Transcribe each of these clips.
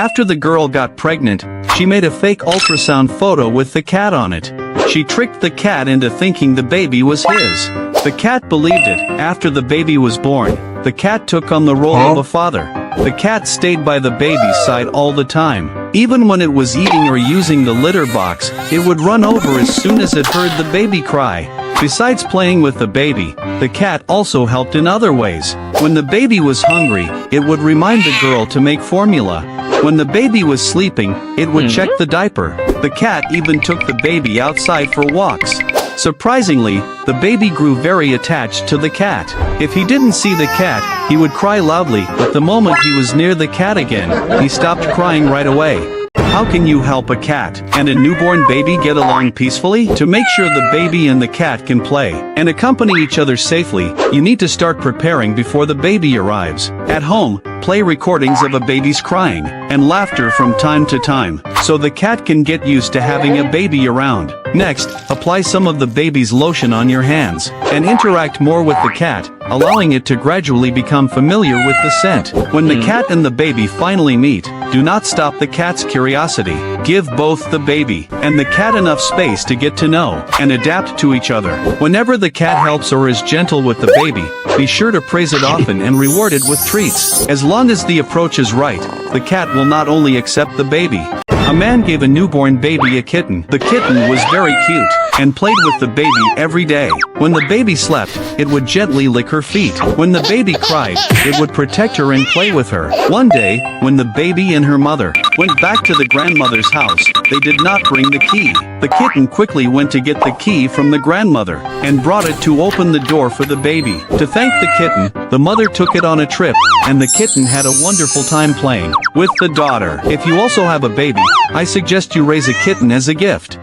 After the girl got pregnant, she made a fake ultrasound photo with the cat on it. She tricked the cat into thinking the baby was his. The cat believed it. After the baby was born, the cat took on the role of a father. The cat stayed by the baby's side all the time. Even when it was eating or using the litter box, it would run over as soon as it heard the baby cry. Besides playing with the baby, the cat also helped in other ways. When the baby was hungry, it would remind the girl to make formula. When the baby was sleeping, it would check the diaper. The cat even took the baby outside for walks. Surprisingly, the baby grew very attached to the cat. If he didn't see the cat, he would cry loudly, but the moment he was near the cat again, he stopped crying right away. How can you help a cat and a newborn baby get along peacefully? To make sure the baby and the cat can play and accompany each other safely, you need to start preparing before the baby arrives. At home, play recordings of a baby's crying and laughter from time to time, so the cat can get used to having a baby around. Next, apply some of the baby's lotion on your hands and interact more with the cat, allowing it to gradually become familiar with the scent. When the cat and the baby finally meet, do not stop the cat's curiosity. Give both the baby and the cat enough space to get to know and adapt to each other. Whenever the cat helps or is gentle with the baby, be sure to praise it often and reward it with treats. As long as the approach is right, the cat will not only accept the baby. A man gave a newborn baby a kitten. The kitten was very cute and played with the baby every day. When the baby slept, it would gently lick her feet. When the baby cried, it would protect her and play with her. One day, when the baby and her mother went back to the grandmother's house, they did not bring the key. The kitten quickly went to get the key from the grandmother and brought it to open the door for the baby. To thank the kitten, the mother took it on a trip, and the kitten had a wonderful time playing with the daughter. If you also have a baby, I suggest you raise a kitten as a gift.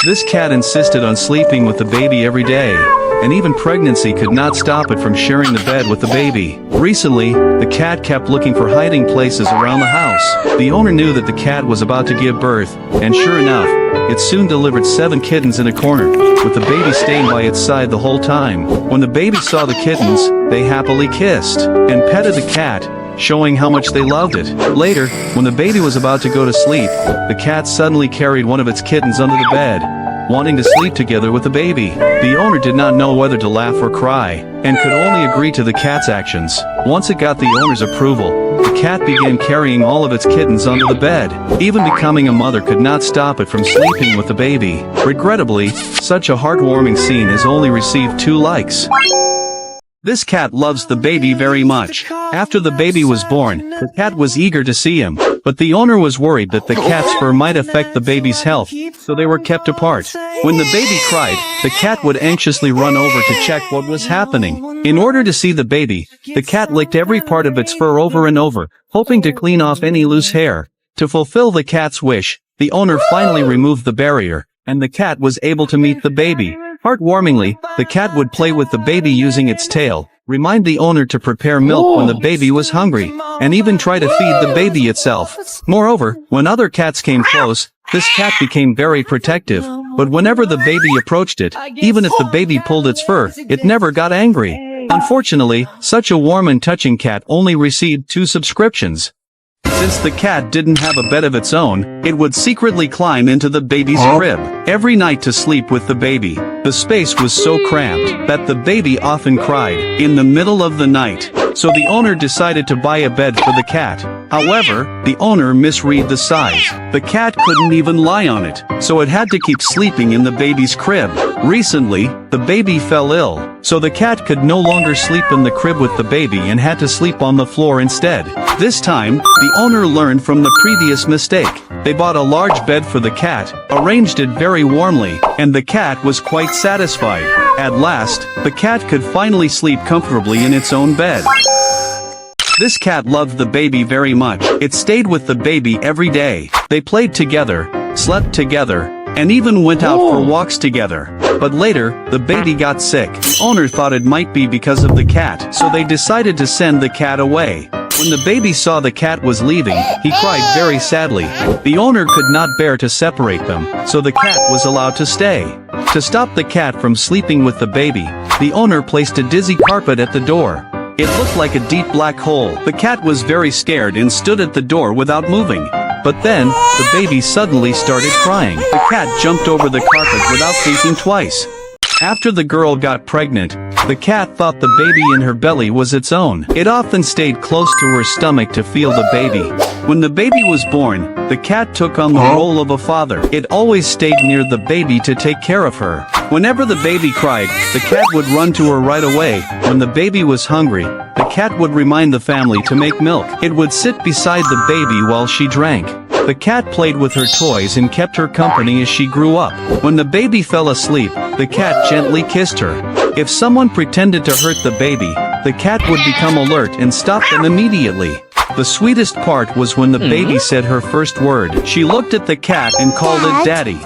This cat insisted on sleeping with the baby every day, and even pregnancy could not stop it from sharing the bed with the baby. Recently, the cat kept looking for hiding places around the house. The owner knew that the cat was about to give birth, and sure enough, it soon delivered 7 kittens in a corner, with the baby staying by its side the whole time. When the baby saw the kittens, they happily kissed and petted the cat, showing how much they loved it. Later, when the baby was about to go to sleep, the cat suddenly carried one of its kittens under the bed, wanting to sleep together with the baby. The owner did not know whether to laugh or cry, and could only agree to the cat's actions. Once it got the owner's approval, the cat began carrying all of its kittens onto the bed. Even becoming a mother could not stop it from sleeping with the baby. Regrettably, such a heartwarming scene has only received 2 likes. This cat loves the baby very much. After the baby was born, the cat was eager to see him, but the owner was worried that the cat's fur might affect the baby's health, so they were kept apart. When the baby cried, the cat would anxiously run over to check what was happening. In order to see the baby, the cat licked every part of its fur over and over, hoping to clean off any loose hair. To fulfill the cat's wish, the owner finally removed the barrier, and the cat was able to meet the baby. Heartwarmingly, the cat would play with the baby using its tail, remind the owner to prepare milk when the baby was hungry, and even try to feed the baby itself. Moreover, when other cats came close, this cat became very protective, but whenever the baby approached it, even if the baby pulled its fur, it never got angry. Unfortunately, such a warm and touching cat only received 2 subscriptions. Since the cat didn't have a bed of its own, it would secretly climb into the baby's crib every night to sleep with the baby. The space was so cramped that the baby often cried in the middle of the night, so the owner decided to buy a bed for the cat. However, the owner misread the size. The cat couldn't even lie on it, so it had to keep sleeping in the baby's crib. Recently, the baby fell ill, so the cat could no longer sleep in the crib with the baby and had to sleep on the floor instead. This time, the owner learned from the previous mistake. They bought a large bed for the cat, arranged it very warmly, and the cat was quite satisfied. At last, the cat could finally sleep comfortably in its own bed. This cat loved the baby very much. It stayed with the baby every day. They played together, slept together, and even went out for walks together. But later, the baby got sick. The owner thought it might be because of the cat, so they decided to send the cat away. When the baby saw the cat was leaving, he cried very sadly. The owner could not bear to separate them, so the cat was allowed to stay. To stop the cat from sleeping with the baby, the owner placed a dizzy carpet at the door. It looked like a deep black hole. The cat was very scared and stood at the door without moving. But then, the baby suddenly started crying. The cat jumped over the carpet without thinking twice. After the girl got pregnant, the cat thought the baby in her belly was its own. It often stayed close to her stomach to feel the baby. When the baby was born, the cat took on the role of a father. It always stayed near the baby to take care of her. Whenever the baby cried, the cat would run to her right away. When the baby was hungry, the cat would remind the family to make milk. It would sit beside the baby while she drank. The cat played with her toys and kept her company as she grew up. When the baby fell asleep, the cat gently kissed her. If someone pretended to hurt the baby, the cat would become alert and stop them immediately. The sweetest part was when the baby said her first word. She looked at the cat and called it Daddy.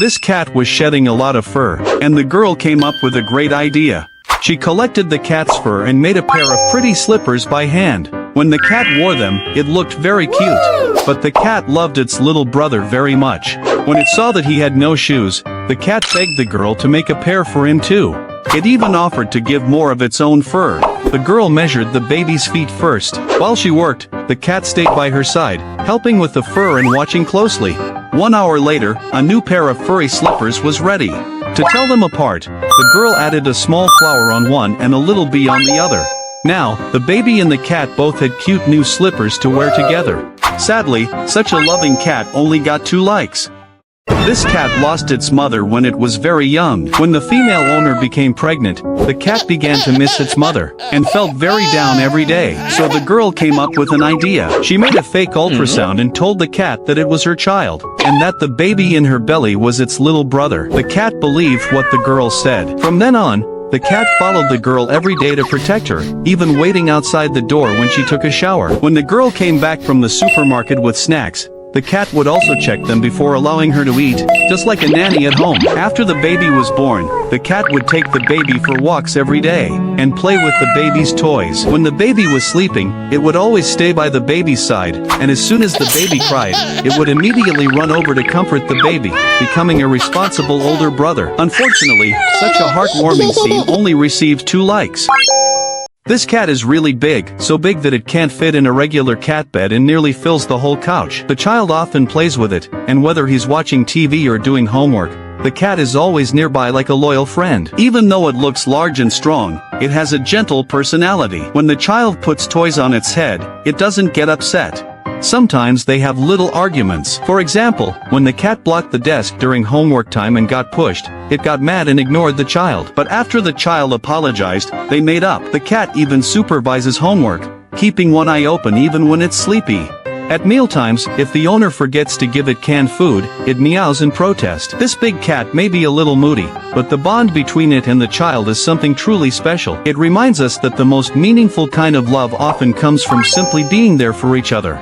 This cat was shedding a lot of fur, and the girl came up with a great idea. She collected the cat's fur and made a pair of pretty slippers by hand. When the cat wore them, it looked very cute. But the cat loved its little brother very much. When it saw that he had no shoes, the cat begged the girl to make a pair for him too. It even offered to give more of its own fur. The girl measured the baby's feet first. While she worked, the cat stayed by her side, helping with the fur and watching closely. 1 hour later, a new pair of furry slippers was ready. To tell them apart, the girl added a small flower on one and a little bee on the other. Now, the baby and the cat both had cute new slippers to wear together. Sadly, such a loving cat only got 2 likes. This cat lost its mother when it was very young. When the female owner became pregnant, the cat began to miss its mother, and felt very down every day. So the girl came up with an idea. She made a fake ultrasound and told the cat that it was her child, and that the baby in her belly was its little brother. The cat believed what the girl said. From then on, the cat followed the girl every day to protect her, even waiting outside the door when she took a shower. When the girl came back from the supermarket with snacks, the cat would also check them before allowing her to eat, just like a nanny at home. After the baby was born, the cat would take the baby for walks every day, and play with the baby's toys. When the baby was sleeping, it would always stay by the baby's side, and as soon as the baby cried, it would immediately run over to comfort the baby, becoming a responsible older brother. Unfortunately, such a heartwarming scene only received 2 likes. This cat is really big, so big that it can't fit in a regular cat bed and nearly fills the whole couch. The child often plays with it, and whether he's watching TV or doing homework, the cat is always nearby like a loyal friend. Even though it looks large and strong, it has a gentle personality. When the child puts toys on its head, it doesn't get upset. Sometimes they have little arguments. For example, when the cat blocked the desk during homework time and got pushed, it got mad and ignored the child. But after the child apologized, they made up. The cat even supervises homework, keeping one eye open even when it's sleepy. At mealtimes, if the owner forgets to give it canned food, it meows in protest. This big cat may be a little moody, but the bond between it and the child is something truly special. It reminds us that the most meaningful kind of love often comes from simply being there for each other.